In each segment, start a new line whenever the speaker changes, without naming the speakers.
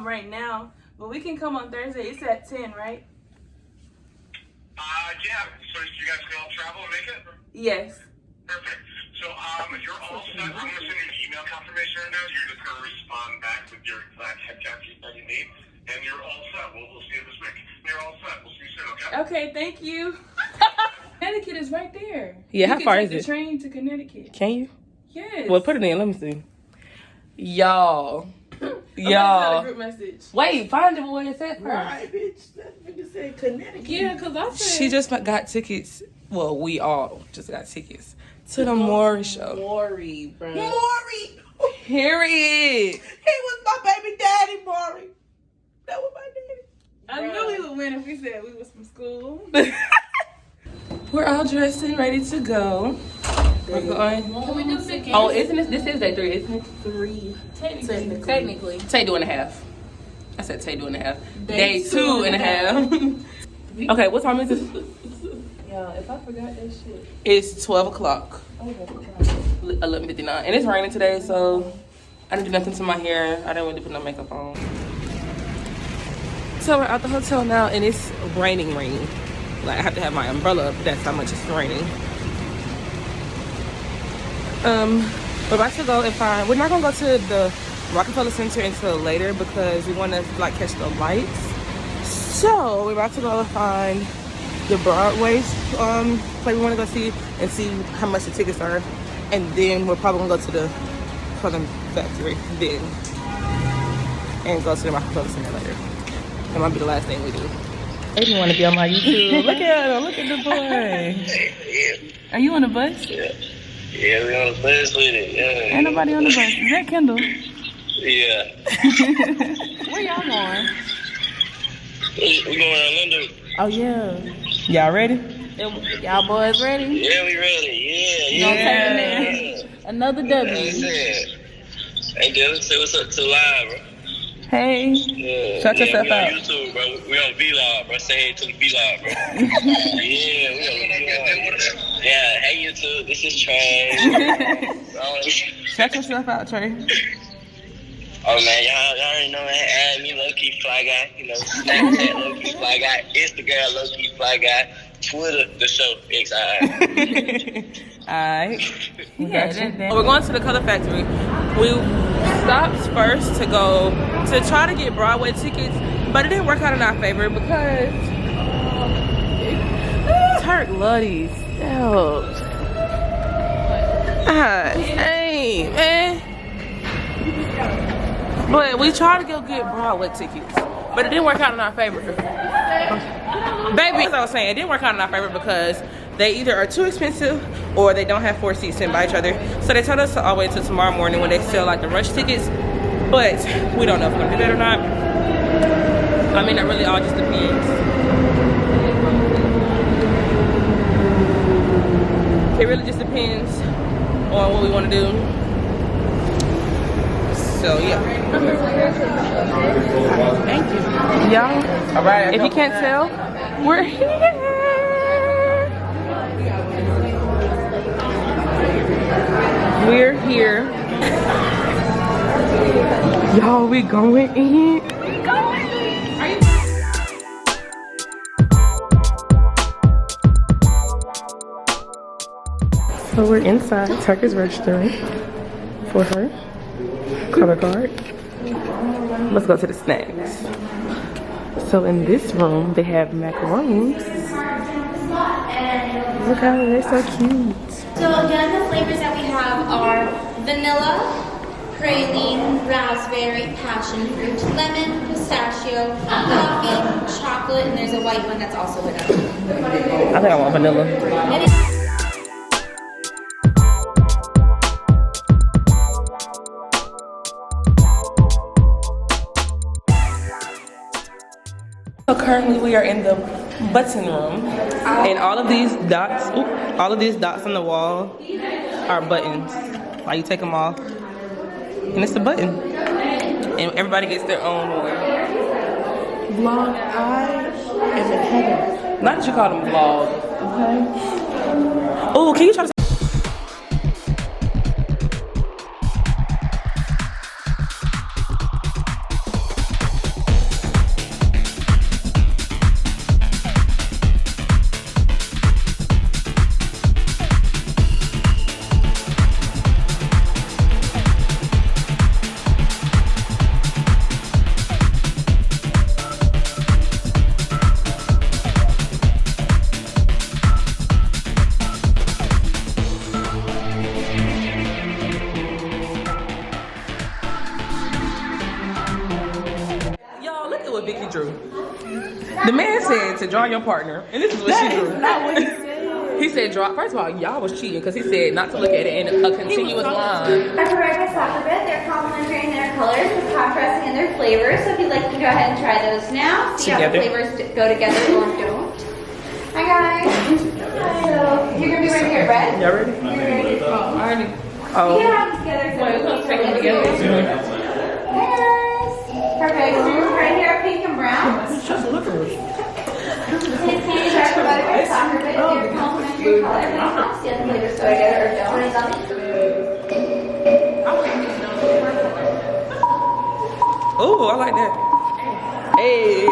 right now, but we can come on Thursday. It's at 10, right?
Yeah. So you guys can all travel and make it?
Yes.
Perfect. So you're all set. I'm going to send you an email confirmation right now. You're just going to respond back with your exact headcount that you need. And you're all set. We'll see you this week. You're all set. We'll see you soon, okay?
Okay, thank you. Connecticut is right there.
Yeah, how far is it?
You can take the train to Connecticut.
Can you?
Yes.
Well, put it in. Let me see. Y'all.
Y'all. Group message.
Wait, find it where it said first.
Right, bitch. That nigga said Connecticut.
Yeah, because I said...
She just got tickets. Well, we all just got tickets to the Maury show.
Maury, bro.
Maury! Period.
He was my baby daddy, Maury. That was my daddy.
I knew he would win if we said we was from school.
We're all dressed and ready to go. We're going.
Can we do 6?
Oh, isn't it? This is day 3, isn't it?
3.
Technically.
Tay 2.5. I said Tay 2.5. Day 2.5. Okay, what time is it?
Yeah, if I forgot that shit.
It's 12 o'clock. 11:59. And it's raining today, so I didn't do nothing to my hair. I didn't really put no makeup on. So we're at the hotel now, and it's raining. Like, I have to have my umbrella up. That's how much it's raining. We're about to go and find... We're not going to go to the Rockefeller Center until later because we want to, like, catch the lights. So we're about to go and find the Broadway play we want to go see and see how much the tickets are. And then we're probably going to go to the Southern Factory then. And go to the Rockefeller Center later. That might be the last thing we do. I didn't want to be on my YouTube. Look at him. Look at the boy. Are you on the bus?
Yeah. Yeah, we on the bus with it. Yeah.
Ain't nobody on the bus. Is that Kendall?
Yeah.
Where y'all going?
We going to Orlando.
Oh, yeah. Y'all ready? Y'all boys ready?
Yeah, we ready.
You gonna take another W.
That's it. Hey, Dylan, say what's up to live, bro.
Hey.
Yeah.
Shut yourself
we on
out.
YouTube, bro. We on Vlog, bro. Say hey to the Vlog, bro. Yeah, we on Vlog. Yeah, hey YouTube, this is Trey.
Shut yourself out, Trey.
Oh man, y'all already know, man. Add me low-key fly guy. You know, Snapchat low-key fly guy, Instagram low-key fly guy, Twitter the show XI.
Alright. We're going to the Color Factory. We stopped first to go to try to get Broadway tickets, but it didn't work out in our favor because Turk love these shelves. Hey, man. But we tried to go get Broadway tickets, but it didn't work out in our favor. Baby, as I was saying, it didn't work out in our favor because they either are too expensive or they don't have 4 seats in by each other. So they told us to all wait till tomorrow morning when they sell like the rush tickets, but we don't know if we're gonna do that or not. I mean, that really all just depends. It really just depends on what we want to do. So yeah. Thank you. Y'all, all right, if you can't tell, we're here. We're here. Y'all, we going in. So we're inside. Tuck is registering for her color card. Let's go to the snacks. So in this room, they have macaroons. Look how they're so cute.
So again, the flavors that we have are vanilla, praline, raspberry, passion fruit, lemon, pistachio, coffee, chocolate, and there's a white one that's also vanilla.
I think I want vanilla. So currently we are in the button room, and all of these dots on the wall are buttons. Like you take them off, and it's a button, and everybody gets their own one.
Vlog, I am in heaven.
Not that you call them vlog. Okay. Oh, can you try to? Vicky drew. The man said to draw your partner, and this is what she drew.
Not what he said.
He said draw. First of all, y'all was cheating because he said not to look at it in a continuous line.
Our Vlogmas soccer bit, they're complementary in their colors with contrasting in their flavors. So if you'd like to go ahead and try those now, see how the flavors go together or don't. Hi guys. So you're gonna be ready to get red?
Y'all ready?
You're ready.
Already.
You
Oh.
can have them together. So
Let's take them together.
Hi guys. Perfect. Right here, pink and brown.
Just look at it.
His candy chocolate butter soccer bit, they're complementary colors. Let's see how the flavors go together or don't.
Oh, I like that. Hey.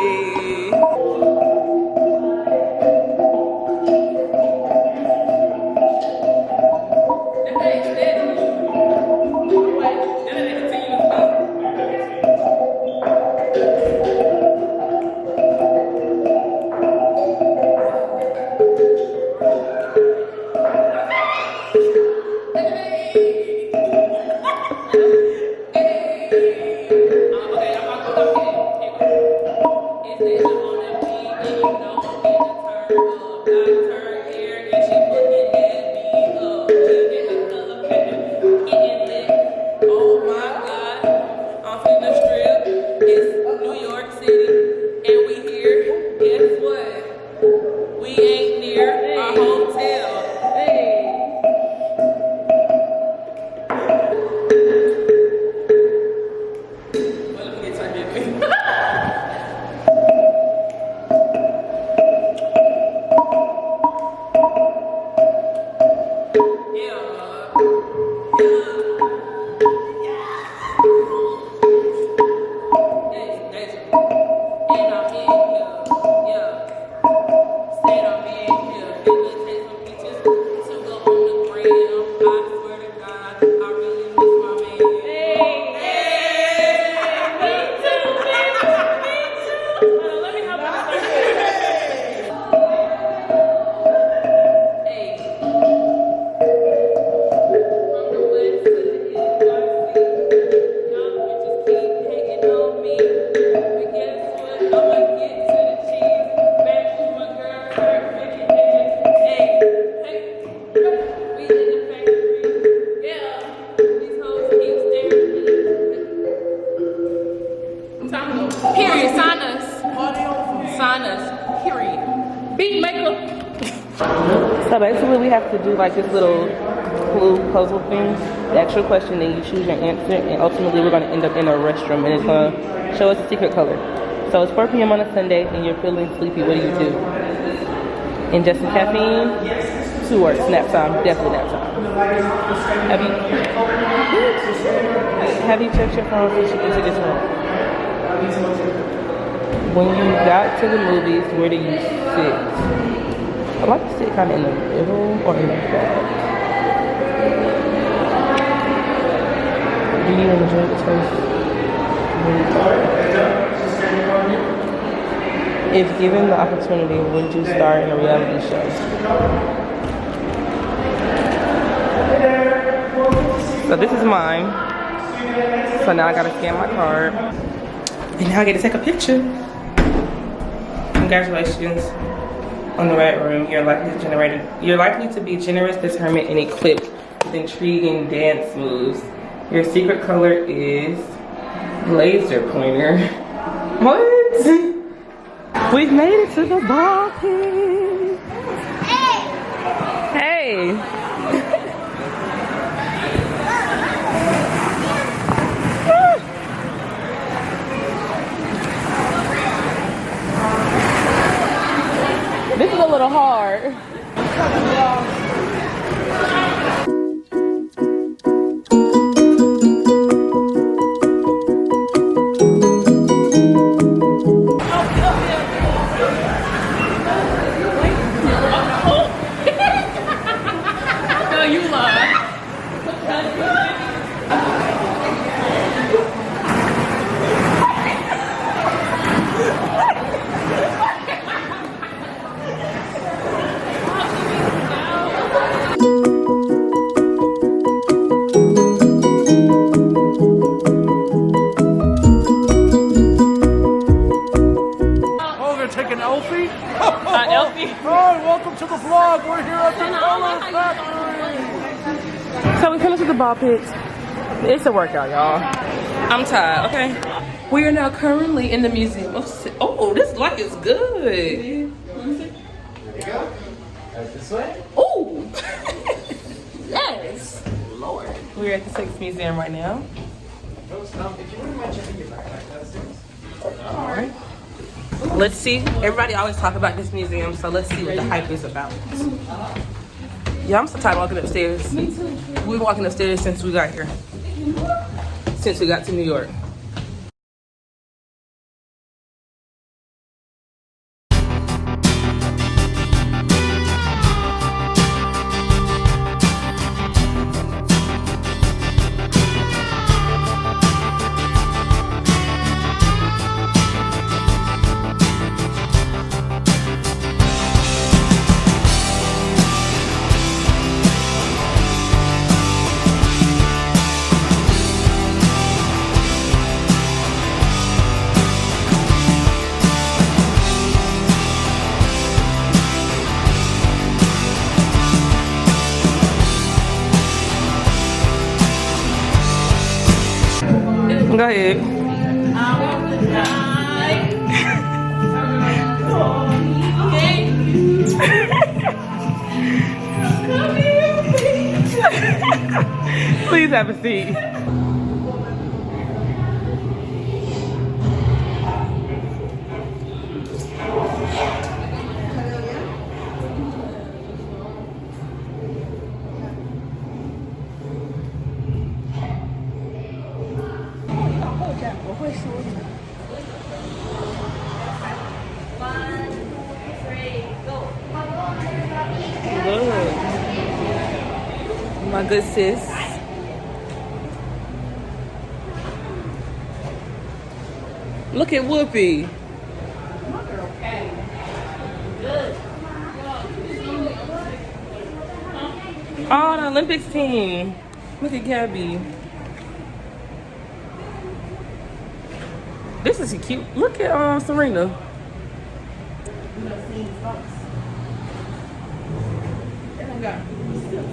So basically we have to do like this little clue puzzle thing, the actual question, then you choose your answer, and ultimately we're going to end up in a restroom and it's going to show us a secret color. So it's 4 p.m. on a Sunday and you're feeling sleepy, what do you do? Ingest some caffeine? 2 words, nap time, definitely nap time. Have you checked your phone since you entered this room? When you got to the movies, where do you sit? I like to sit kind of in the middle or in the back. Do you enjoy the taste? If given the opportunity, would you star in a reality show? So this is mine. So now I gotta scan my card. And now I get to take a picture. Congratulations on the Red Room. You're likely to be generous, determined, and equipped with intriguing dance moves. Your secret color is laser pointer. What? We've made it to the ball pit. Hey. This is a little hard.
No, you lie.
Hi, welcome to the vlog. We're here at the Color Factory.
So we finished with the ball pits. It's a workout, y'all. I'm tired, okay? We are now currently in the museum. Oh, this light is good.
This way?
Oh! Yes! Lord. We're at the Sex Museum right now.
If you wouldn't mind checking your backpack, that's it.
Alright. Let's see. Everybody always talk about this museum, so let's see what the hype is about. Yeah, I'm so tired of walking upstairs. Me too. We've been walking upstairs since we got here. Since we got to New York. Go ahead. Please have a seat. My good sis. Look at Whoopi. Oh, the Olympics team. Look at Gabby. This is cute. Look at Serena.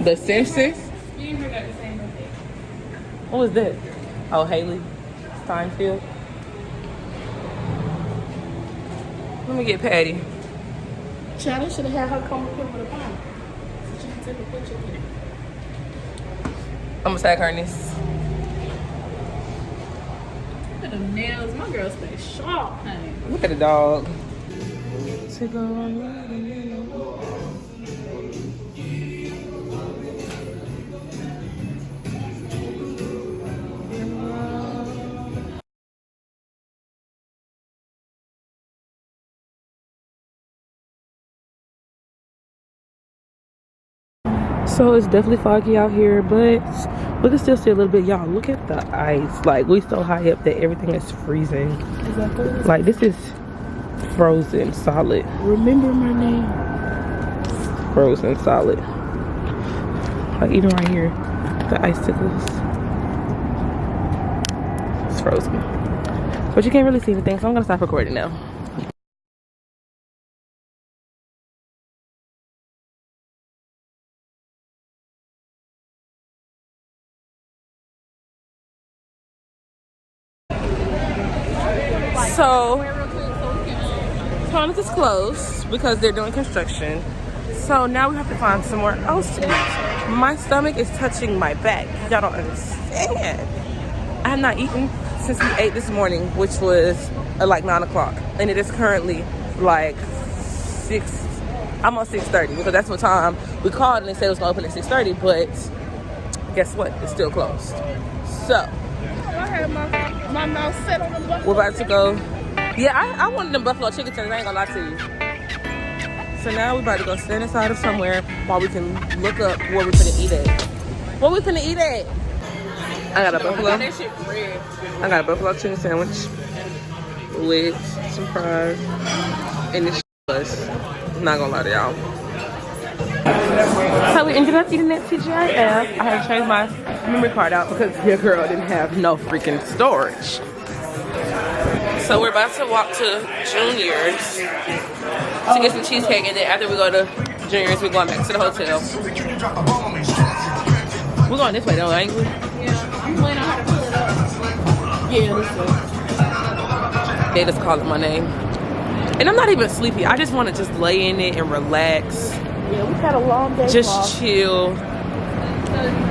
The Simpsons? What was that? Oh, Haley Steinfeld. Let me get Patty.
China should have had her come up here with a phone. So she can take a picture of it.
I'm gonna tag her in this.
Look at them nails. My girl stay sharp, honey.
Look at the dog. So it's definitely foggy out here, but we can still see a little bit. Y'all, look at the ice. Like, we so high up that everything is freezing. Like, this is frozen solid.
Remember my name.
Frozen solid. Like, even right here, the icicles. It's frozen. But you can't really see anything, so I'm gonna stop recording now. So, Thomas is closed because they're doing construction. So now we have to find somewhere else to eat. My stomach is touching my back. Y'all don't understand. I have not eaten since we ate this morning, which was like 9 o'clock. And it is currently like 6, almost 6:30, because that's what time we called and they said it was gonna open at 6:30, but guess what? It's still closed. So,
I had my mouth set on the buffalo.
we're about to go. Yeah, I wanted them buffalo chicken tenders, I ain't gonna lie to you. So now we're about to go stand inside of somewhere while we can look up where we're gonna eat at. What we gonna eat at? I got a buffalo. I got a buffalo chicken sandwich with some fries and this was. I'm not gonna lie to y'all. So we ended up eating at TGIF. I had to change my memory card out because your girl didn't have no freaking storage. So we're about to walk to Junior's to get some cheesecake, and then after we go to Junior's, we're going back to the hotel. We're going this way though, ain't we?
Yeah, I'm waiting on her to pull it up. Yeah, this way.
They just calling my name. And I'm not even sleepy. I just want to just lay in it and relax.
Yeah, we had a long day.
Just
vlog.
chill.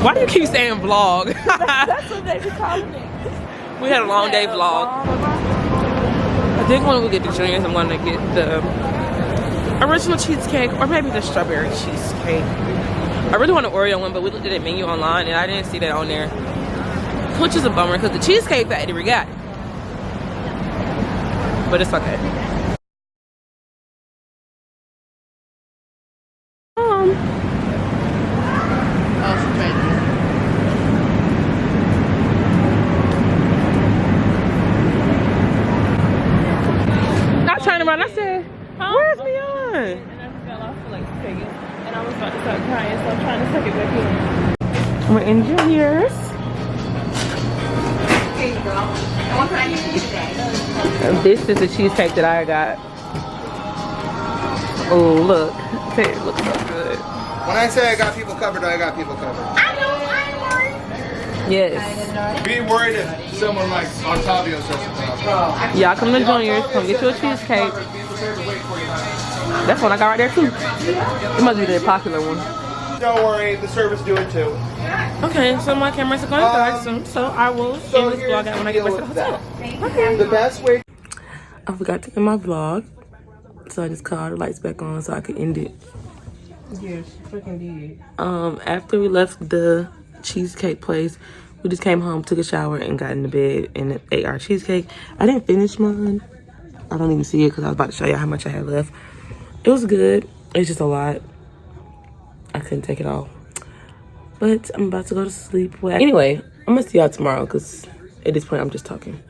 Why do you keep saying vlog?
That's what they be calling it.
We had a long day vlog. I think when we get to Junior's, I'm going to get the original cheesecake or maybe the strawberry cheesecake. I really want an Oreo one, but we looked at the menu online and I didn't see that on there, which is a bummer because the Cheesecake Factory got it. But it's okay. Not trying to run. I said, where's Mion?
And I fell off for like 2 seconds. And I was about to start crying, so I'm trying to suck it back in.
We're in Junior's.
Here you go. And what can I get for you today?
And this is the cheesecake that I got. Oh, look. It looks so good.
When I say I got people covered, I got people covered.
Yes.
Be worried if someone like Octavio says something.
Y'all come to Junior's. Come get you a cheesecake. That's one I got right there too. It must be the popular one.
Don't worry, the service do it too.
Okay, so my cameras are going to die soon, so I will end this vlog out when I get back to the hotel.
Okay. The best way.
I forgot to end my vlog, so I just cut all the lights back on so I could end it.
Yes, freaking did.
After we left the cheesecake place, we just came home, took a shower, and got in the bed and ate our cheesecake. I didn't finish mine. I don't even see it because I was about to show y'all how much I had left. It was good. It's just a lot. I couldn't take it all. But I'm about to go to sleep. Well, anyway, I'm going to see y'all tomorrow because at this point, I'm just talking.